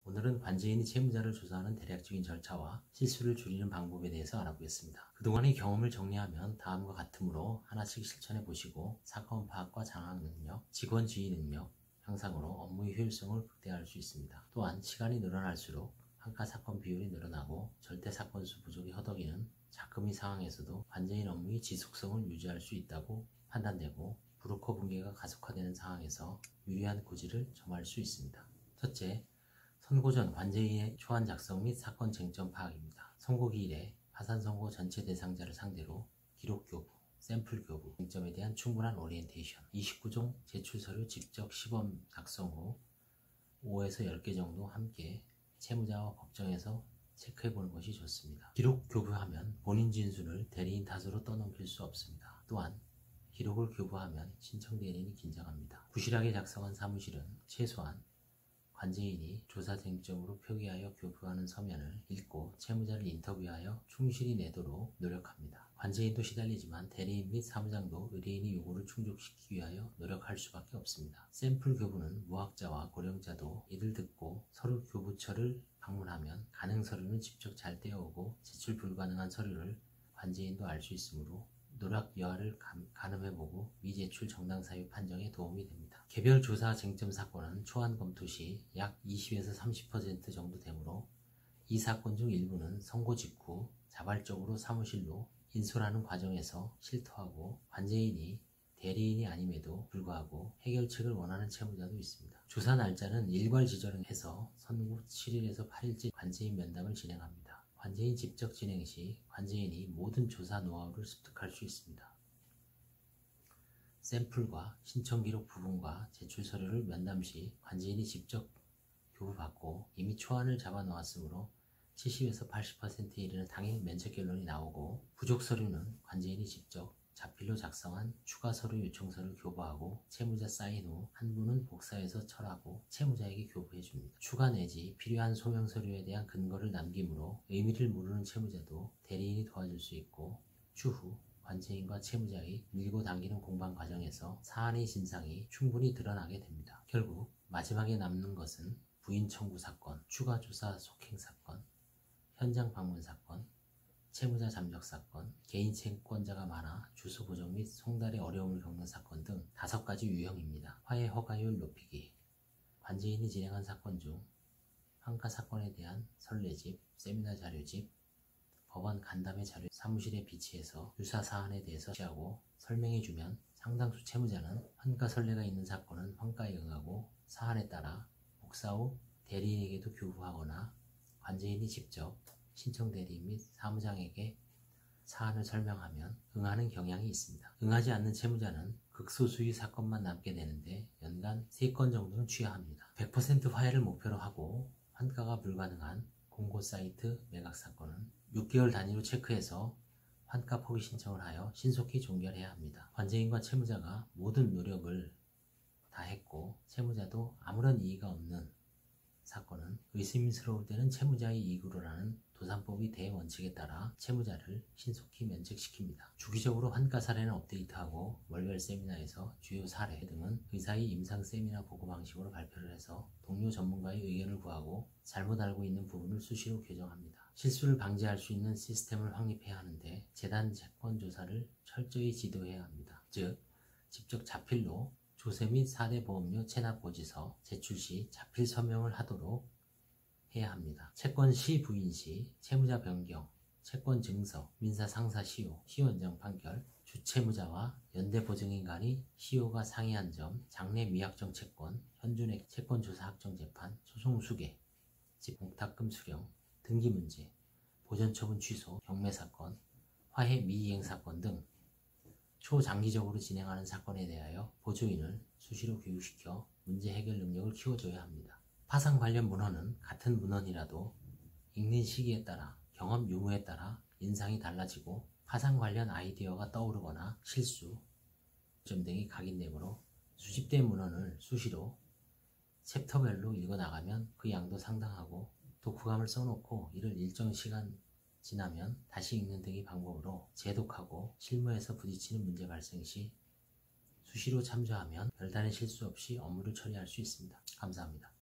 오늘은 관제인이 채무자를 조사하는 대략적인 절차와 실수를 줄이는 방법에 대해서 알아보겠습니다. 그동안의 경험을 정리하면 다음과 같으므로 하나씩 실천해 보시고 사건 파악과 장악 능력, 직원 지휘 능력 향상으로 업무의 효율성을 극대화할 수 있습니다. 또한 시간이 늘어날수록 한가 사건 비율이 늘어나고 절대 사건 수 부족이 허덕이는 작금의 상황에서도 관제인 업무의 지속성을 유지할 수 있다고 판단되고 브로커 붕괴가 가속화되는 상황에서 유리한 고지를 점할 수 있습니다. 첫째, 선고 전 관제인의 초안 작성 및 사건 쟁점 파악입니다. 선고 기일에 파산 선고 전체 대상자를 상대로 기록 교부, 샘플 교부, 쟁점에 대한 충분한 오리엔테이션, 29종 제출 서류 직접 시범 작성 후 5에서 10개 정도 함께 채무자와 법정에서 체크해보는 것이 좋습니다. 기록 교부하면 본인 진술을 대리인 탓으로 떠넘길 수 없습니다. 또한 기록을 교부하면 신청 대리인이 긴장합니다. 부실하게 작성한 사무실은 최소한 관제인이 조사 쟁점으로 표기하여 교부하는 서면을 읽고 채무자를 인터뷰하여 충실히 내도록 노력합니다. 관제인도 시달리지만 대리인 및 사무장도 의뢰인의 요구를 충족시키기 위하여 노력할 수밖에 없습니다. 샘플 교부는 무학자와 고령자도 이를 듣고 서류 교부처를 방문하면 가능 서류는 직접 잘 떼어오고 제출 불가능한 서류를 관제인도 알 수 있으므로 노락 여하를 가늠해보고 미제출 정당 사유 판정에 도움이 됩니다. 개별 조사 쟁점 사건은 초안 검토 시 약 20에서 30% 정도 되므로 이 사건 중 일부는 선고 직후 자발적으로 사무실로 인솔하는 과정에서 실토하고 관제인이 대리인이 아님에도 불구하고 해결책을 원하는 채무자도 있습니다. 조사 날짜는 일괄 지정해서 선고 7일에서 8일째 관제인 면담을 진행합니다. 관제인 직접 진행 시 관제인이 모든 조사 노하우를 습득할 수 있습니다. 샘플과 신청 기록 부분과 제출 서류를 면담 시 관제인이 직접 교부받고 이미 초안을 잡아 놓았으므로 70에서 80%에 이르는 당일 면책 결론이 나오고 부족 서류는 관제인이 직접 자필로 작성한 추가 서류 요청서를 교부하고 채무자 사인 후 한부는 복사해서 철하고 채무자에게 교부해줍니다. 추가 내지 필요한 소명 서류에 대한 근거를 남기므로 의미를 모르는 채무자도 대리인이 도와줄 수 있고 추후 관제인과 채무자의 밀고 당기는 공방 과정에서 사안의 진상이 충분히 드러나게 됩니다. 결국 마지막에 남는 것은 부인 청구 사건, 추가 조사 속행 사건, 현장 방문 사건, 채무자 잠적 사건, 개인 채권자가 많아 주소 보정 및 송달에 어려움을 겪는 사건 등 5가지 유형입니다. 화해 허가율 높이기, 관제인이 진행한 사건 중 한가 사건에 대한 선례집, 세미나 자료집, 법원 간담회 자료 사무실에 비치해서 유사 사안에 대해서 시하고 설명해주면 상당수 채무자는 환가 선례가 있는 사건은 환가에 응하고 사안에 따라 복사 후 대리인에게도 교부하거나 관제인이 직접 신청 대리인 및 사무장에게 사안을 설명하면 응하는 경향이 있습니다. 응하지 않는 채무자는 극소수의 사건만 남게 되는데 연간 3건 정도는 취하합니다. 100% 화해를 목표로 하고 환가가 불가능한 공고 사이트 매각 사건은 6개월 단위로 체크해서 환가 포기 신청을 하여 신속히 종결해야 합니다. 관제인과 채무자가 모든 노력을 다했고 채무자도 아무런 이의가 없는 사건은 의심스러울 때는 채무자의 이익으로라는 도산법의 대원칙에 따라 채무자를 신속히 면책시킵니다. 주기적으로 환가 사례는 업데이트하고 월별 세미나에서 주요 사례 등은 의사의 임상 세미나 보고 방식으로 발표를 해서 동료 전문가의 의견을 구하고 잘못 알고 있는 부분을 수시로 교정합니다. 실수를 방지할 수 있는 시스템을 확립해야 하는데 재단 채권 조사를 철저히 지도해야 합니다. 즉 직접 자필로 조세 및 4대 보험료 체납 고지서 제출 시 자필 서명을 하도록 해야 합니다. 채권 시 부인 시 채무자 변경, 채권 증서, 민사 상사 시효, 시효연장 판결, 주채무자와 연대보증인 간의 시효가 상이한 점, 장래 미확정 채권, 현준액 채권 조사 확정 재판, 소송 수계, 집 공탁금 수령, 등기 문제, 보전처분 취소, 경매 사건, 화해 미이행 사건 등 초장기적으로 진행하는 사건에 대하여 보조인을 수시로 교육시켜 문제 해결 능력을 키워줘야 합니다. 파산 관련 문헌은 같은 문헌이라도 읽는 시기에 따라 경험 유무에 따라 인상이 달라지고 파산 관련 아이디어가 떠오르거나 실수, 점 등이 각인되므로 수집된 문헌을 수시로 챕터별로 읽어나가면 그 양도 상당하고 독후감을 써놓고 이를 일정 시간 지나면 다시 읽는 등의 방법으로 재독하고 실무에서 부딪히는 문제 발생 시 수시로 참조하면 별다른 실수 없이 업무를 처리할 수 있습니다. 감사합니다.